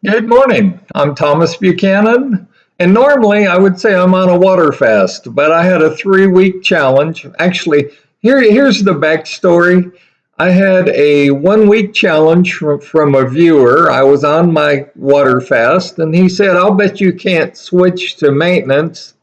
Good morning. I'm Thomas Buchanan, and normally I would say I'm on a water fast, but I had a 3 week challenge. Actually, here's the backstory. I had a 1 week challenge from a viewer. I was on my water fast, and he said, I'll bet you can't switch to maintenance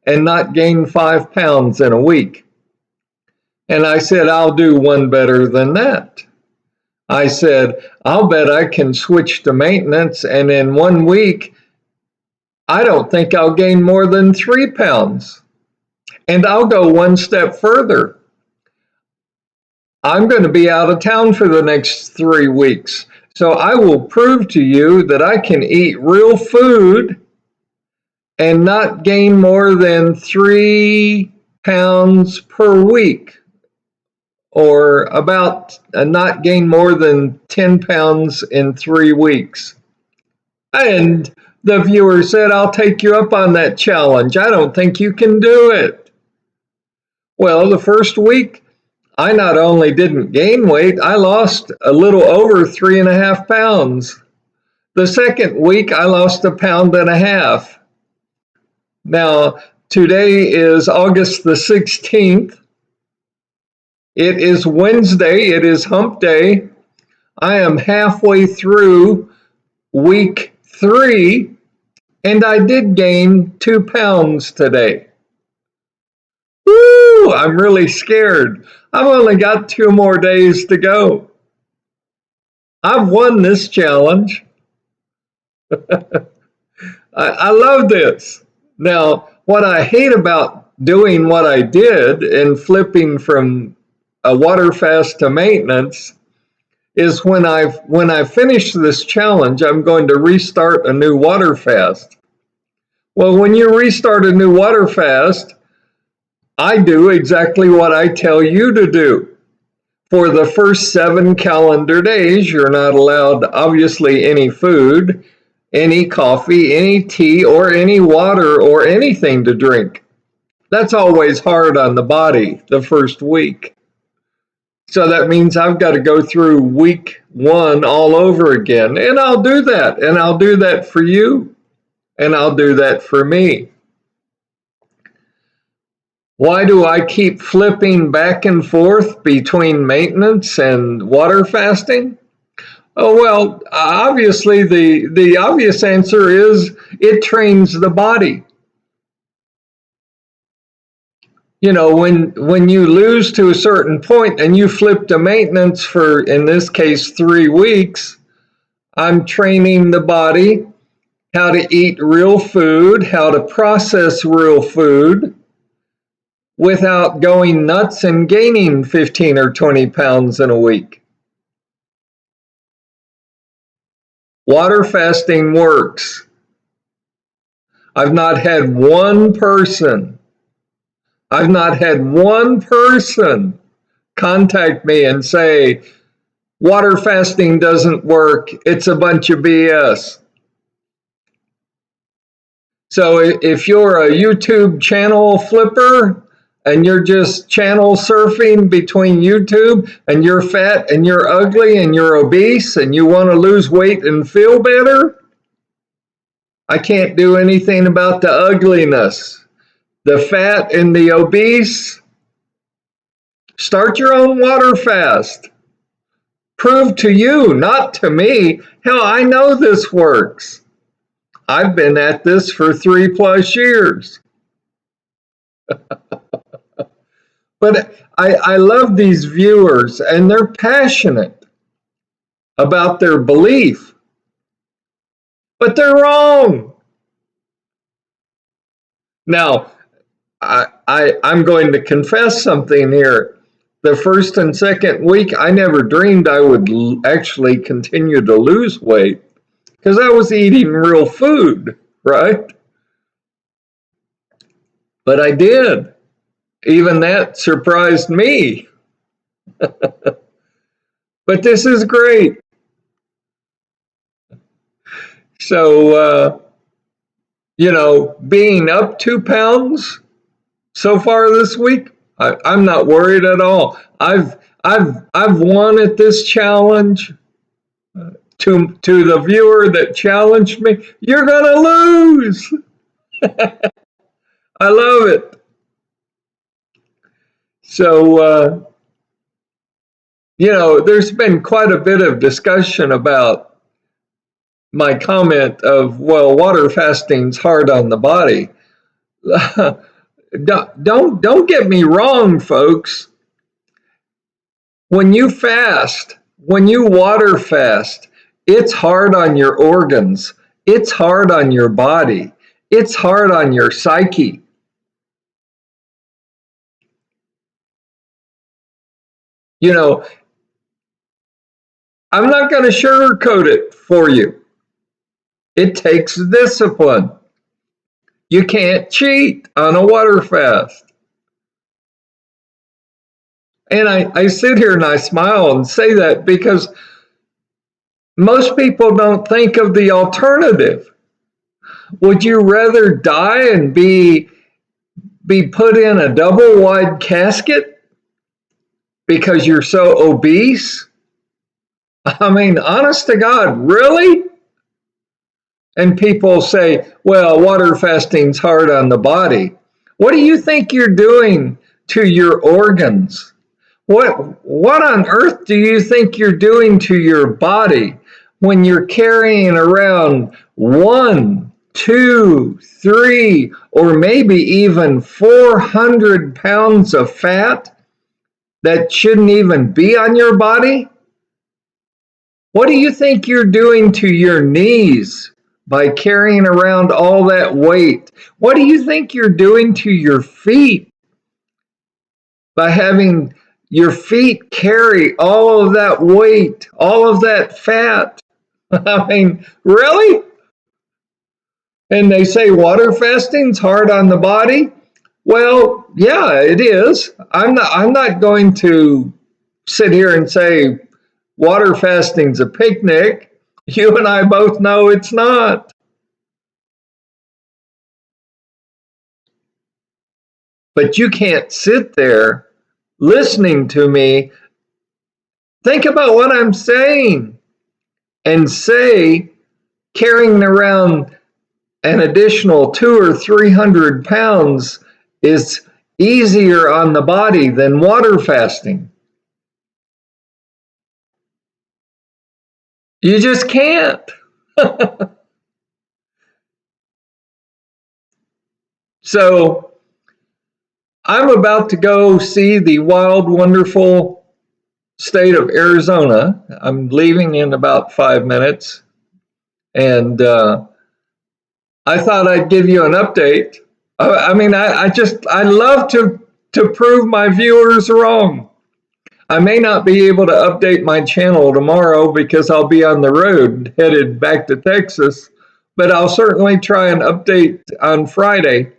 and not gain 5 pounds in a week. And I said, I'll do one better than that. I said, I'll bet I can switch to maintenance, and in 1 week, I don't think I'll gain more than 3 pounds. And I'll go one step further. I'm going to be out of town for the next 3 weeks. So I will prove to you that I can eat real food and not gain more than 3 pounds per week, or about not gain more than 10 pounds in 3 weeks. And the viewer said, I'll take you up on that challenge. I don't think you can do it. Well, the first week, I not only didn't gain weight, I lost a little over 3.5 pounds. The second week, I lost 1.5 pounds. Now, today is August the 16th. It is Wednesday. It is hump day. I am halfway through week 3, and I did gain 2 pounds today. Woo! I'm really scared. I've only got 2 more days to go. I've won this challenge. I love this. Now, what I hate about doing what I did and flipping from a water fast to maintenance is when I finish this challenge, I'm going to restart a new water fast. Well, when you restart a new water fast, I do exactly what I tell you to do. For the first 7 calendar days, you're not allowed, obviously, any food, any coffee, any tea, or any water, or anything to drink. That's always hard on the body the first week. So that means I've got to go through week 1 all over again. And I'll do that. And I'll do that for you. And I'll do that for me. Why do I keep flipping back and forth between maintenance and water fasting? Oh, well, obviously the obvious answer is it trains the body. You know, when you lose to a certain point and you flip to maintenance for, in this case, 3 weeks, I'm training the body how to eat real food, how to process real food without going nuts and gaining 15 or 20 pounds in a week. Water fasting works. I've not had one person contact me and say, water fasting doesn't work, it's a bunch of BS. So if you're a YouTube channel flipper and you're just channel surfing between YouTube and you're fat and you're ugly and you're obese and you want to lose weight and feel better, I can't do anything about the ugliness. The fat and the obese, start your own water fast. Prove to you, not to me. Hell, I know this works. I've been at this for 3+ years. But I love these viewers, and they're passionate about their belief. But they're wrong. Now, I'm going to confess something here. The first and second week, I never dreamed I would actually continue to lose weight because I was eating real food, right? But I did. Even that surprised me. But this is great. So, being up 2 pounds so far this week, I'm not worried at all. I've won at this challenge to the viewer that challenged me, you're going to lose. I love it. So, there's been quite a bit of discussion about my comment of, well, water fasting's hard on the body. Don't get me wrong, folks. When you fast, when you water fast, it's hard on your organs. It's hard on your body. It's hard on your psyche. I'm not going to sugarcoat it for you. It takes discipline. You can't cheat on a water fast. And I sit here and I smile and say that because most people don't think of the alternative. Would you rather die and be put in a double wide casket because you're so obese? I mean, honest to God, really? And people say, well, water fasting's hard on the body. What do you think you're doing to your organs? What on earth do you think you're doing to your body when you're carrying around 1, 2, 3, or maybe even 400 pounds of fat that shouldn't even be on your body? What do you think you're doing to your knees by carrying around all that weight? What do you think you're doing to your feet by having your feet carry all of that weight, all of that fat? I mean, really? And they say water fasting's hard on the body. Well, yeah, it is. I'm not going to sit here and say water fasting's a picnic. You and I both know it's not. But you can't sit there listening to me, think about what I'm saying, and say carrying around an additional 200 or 300 pounds is easier on the body than water fasting. You just can't. So I'm about to go see the wild, wonderful state of Arizona. I'm leaving in about 5 minutes. And I thought I'd give you an update. I mean, I love to prove my viewers wrong. I may not be able to update my channel tomorrow because I'll be on the road headed back to Texas, but I'll certainly try and update on Friday.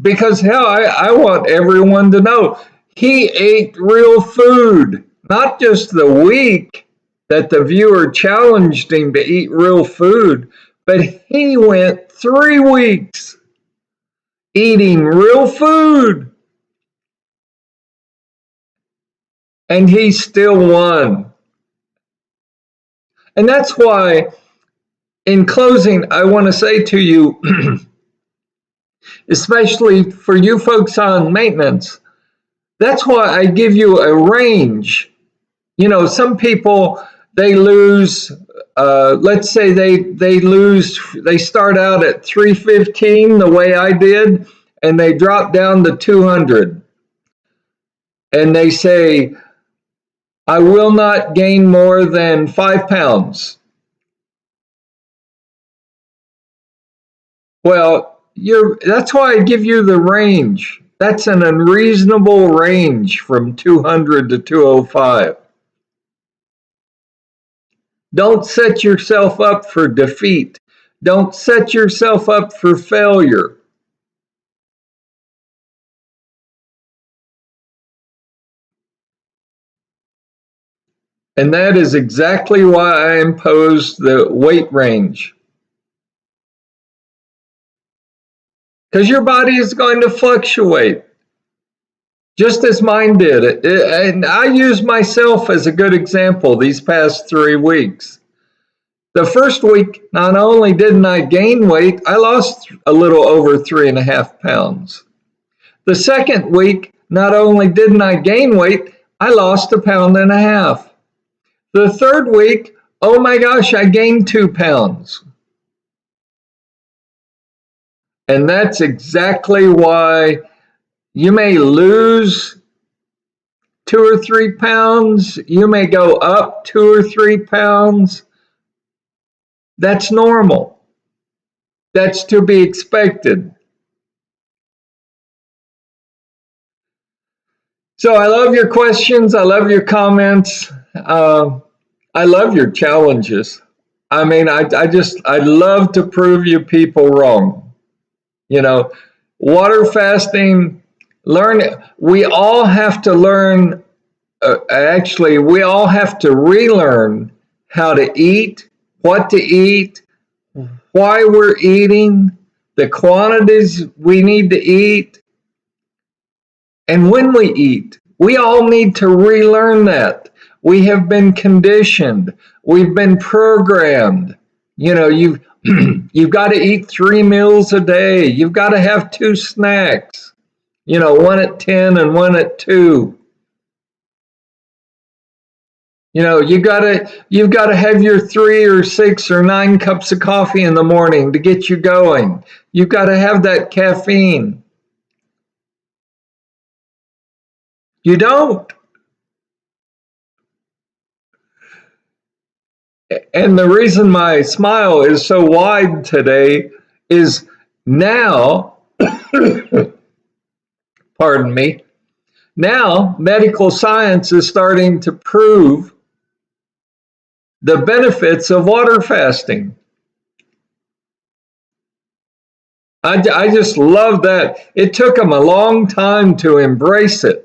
Because hell, I want everyone to know he ate real food, not just the week that the viewer challenged him to eat real food, but he went 3 weeks eating real food, and he still won. And that's why, in closing, I want to say to you, especially for you folks on maintenance, that's why I give you a range. Some people, they lose, let's say they start out at 315 the way I did, and they drop down to 200. And they say, I will not gain more than 5 pounds. Well, that's why I give you the range. That's an unreasonable range from 200 to 205. Don't set yourself up for defeat. Don't set yourself up for failure. And that is exactly why I imposed the weight range. Because your body is going to fluctuate. just as mine did. And I use myself as a good example these past 3 weeks. The first week, not only didn't I gain weight, I lost a little over 3.5 pounds. The second week, not only didn't I gain weight, I lost 1.5 pounds. The third week, oh my gosh, I gained 2 pounds. And that's exactly why you may lose 2 or 3 pounds, you may go up 2 or 3 pounds. That's normal. That's to be expected. So I love your questions. I love your comments. I love your challenges. I mean, I love to prove you people wrong. You know, water fasting, we all have to learn, actually, we all have to relearn how to eat, what to eat, why we're eating, the quantities we need to eat, and when we eat. We all need to relearn that. We have been conditioned. We've been programmed. You've got to eat 3 meals a day. You've got to have 2 snacks. One at 10 and one at 2. You've got to have your 3 or 6 or 9 cups of coffee in the morning to get you going. You've got to have that caffeine. You don't. And the reason my smile is so wide today is now, pardon me, now medical science is starting to prove the benefits of water fasting. I just love that. It took them a long time to embrace it.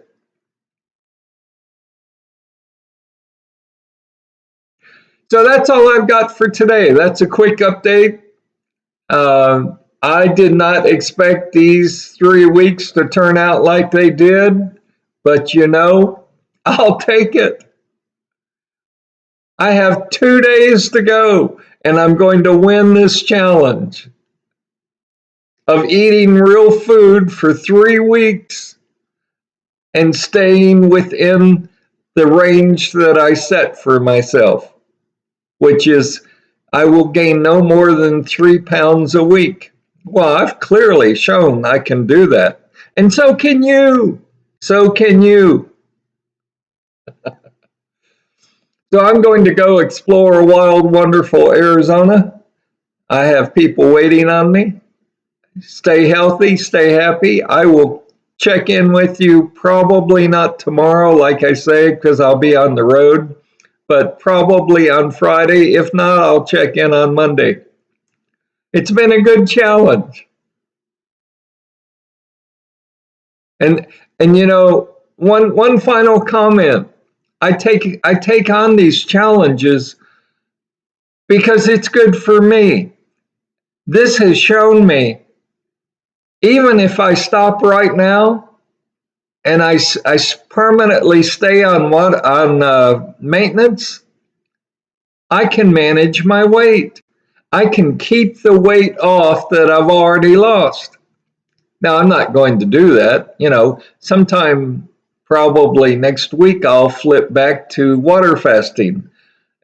So that's all I've got for today. That's a quick update. I did not expect these 3 weeks to turn out like they did, but I'll take it. I have 2 days to go, and I'm going to win this challenge of eating real food for 3 weeks and staying within the range that I set for myself, which is I will gain no more than 3 pounds a week. Well, I've clearly shown I can do that. And so can you. So can you. So I'm going to go explore wild, wonderful Arizona. I have people waiting on me. Stay healthy, stay happy. I will check in with you probably not tomorrow, like I say, because I'll be on the road, but probably on Friday. If not, I'll check in on Monday. It's been a good challenge. And one final comment. I take on these challenges because it's good for me. This has shown me, even if I stop right now and I permanently stay on maintenance, I can manage my weight. I can keep the weight off that I've already lost. Now, I'm not going to do that. Sometime probably next week, I'll flip back to water fasting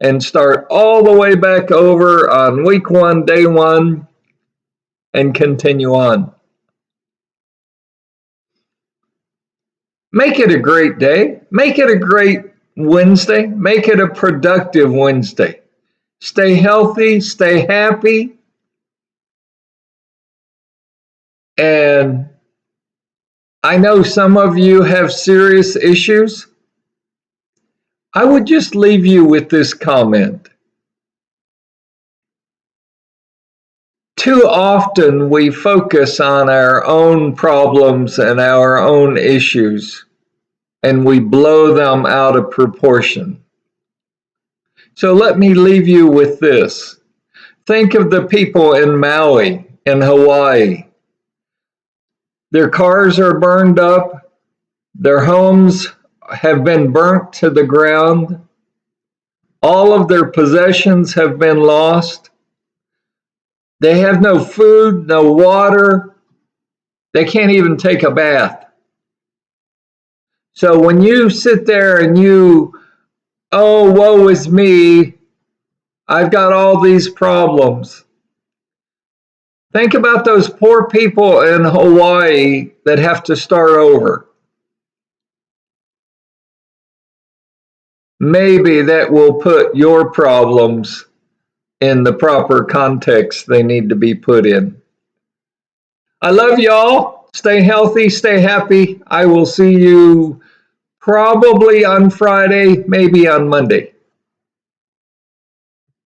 and start all the way back over on week 1, day 1, and continue on. Make it a great day. Make it a great Wednesday. Make it a productive Wednesday. Stay healthy, stay happy, and I know some of you have serious issues. I would just leave you with this comment. Too often we focus on our own problems and our own issues, and we blow them out of proportion. So let me leave you with this. Think of the people in Maui, in Hawaii. Their cars are burned up. Their homes have been burnt to the ground. All of their possessions have been lost. They have no food, no water. They can't even take a bath. So when you sit there and oh, woe is me, I've got all these problems. Think about those poor people in Hawaii that have to start over. Maybe that will put your problems in the proper context they need to be put in. I love y'all. Stay healthy, stay happy. I will see you probably on Friday, maybe on Monday.